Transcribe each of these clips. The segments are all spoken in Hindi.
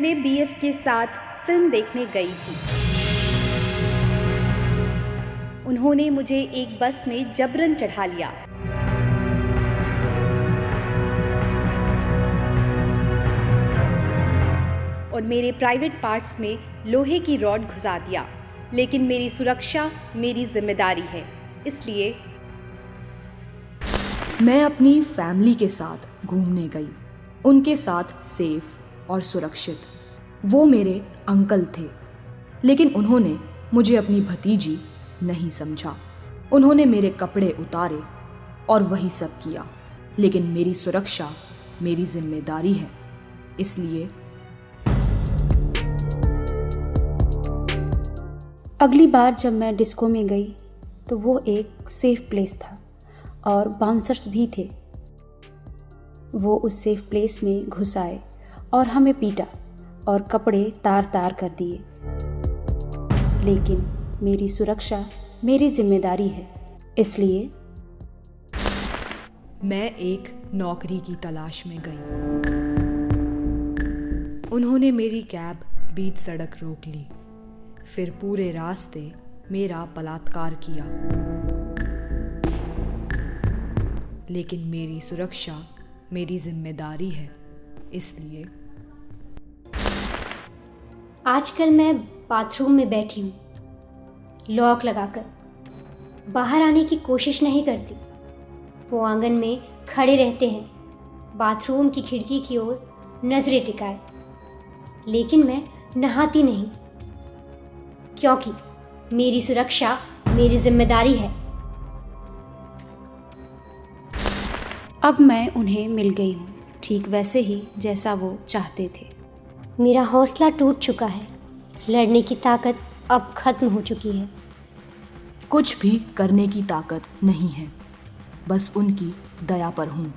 अपने बीएफ के साथ फिल्म देखने गई थी। उन्होंने मुझे एक बस में जबरन चढ़ा लिया। और मेरे प्राइवेट पार्ट्स में लोहे की रॉड घुसा दिया। लेकिन मेरी सुरक्षा मेरी जिम्मेदारी है, इसलिए मैं अपनी फैमिली के साथ घूमने गई, उनके साथ सेफ और सुरक्षित। वो मेरे अंकल थे, लेकिन उन्होंने मुझे अपनी भतीजी नहीं समझा। उन्होंने मेरे कपड़े उतारे और वही सब किया, लेकिन मेरी सुरक्षा मेरी जिम्मेदारी है, इसलिए अगली बार जब मैं डिस्को में गई तो वो एक सेफ प्लेस था और बाउंसर्स भी थे। वो उस सेफ प्लेस में घुस आए और हमें पीटा और कपड़े तार तार कर दिए। लेकिन मेरी सुरक्षा मेरी जिम्मेदारी है, इसलिए मैं एक नौकरी की तलाश में गई। उन्होंने मेरी कैब बीच सड़क रोक ली, फिर पूरे रास्ते मेरा बलात्कार किया। लेकिन मेरी सुरक्षा मेरी जिम्मेदारी है, इसलिए आजकल मैं बाथरूम में बैठी हूँ, लॉक लगाकर बाहर आने की कोशिश नहीं करती। वो आंगन में खड़े रहते हैं, बाथरूम की खिड़की की ओर नजरें टिकाए, लेकिन मैं नहाती नहीं, क्योंकि मेरी सुरक्षा मेरी जिम्मेदारी है। अब मैं उन्हें मिल गई हूँ, ठीक वैसे ही जैसा वो चाहते थे। मेरा हौसला टूट चुका है, लड़ने की ताकत अब खत्म हो चुकी है। कुछ भी करने की ताकत नहीं है, बस उनकी दया पर हूँ।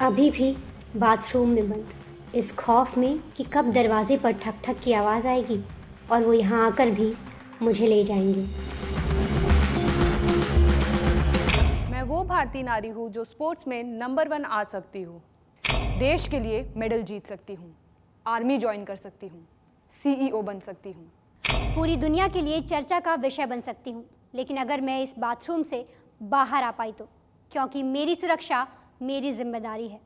अभी भी बाथरूम में बंद, इस खौफ में कि कब दरवाजे पर ठक ठक की आवाज़ आएगी और वो यहाँ आकर भी मुझे ले जाएंगे। मैं वो भारतीय नारी हूँ जो स्पोर्ट्स में नंबर 1 आ सकती हूँ, देश के लिए मेडल जीत सकती हूँ, आर्मी ज्वाइन कर सकती हूँ, CEO बन सकती हूँ, पूरी दुनिया के लिए चर्चा का विषय बन सकती हूँ। लेकिन अगर मैं इस बाथरूम से बाहर आ पाई तो, क्योंकि मेरी सुरक्षा मेरी जिम्मेदारी है।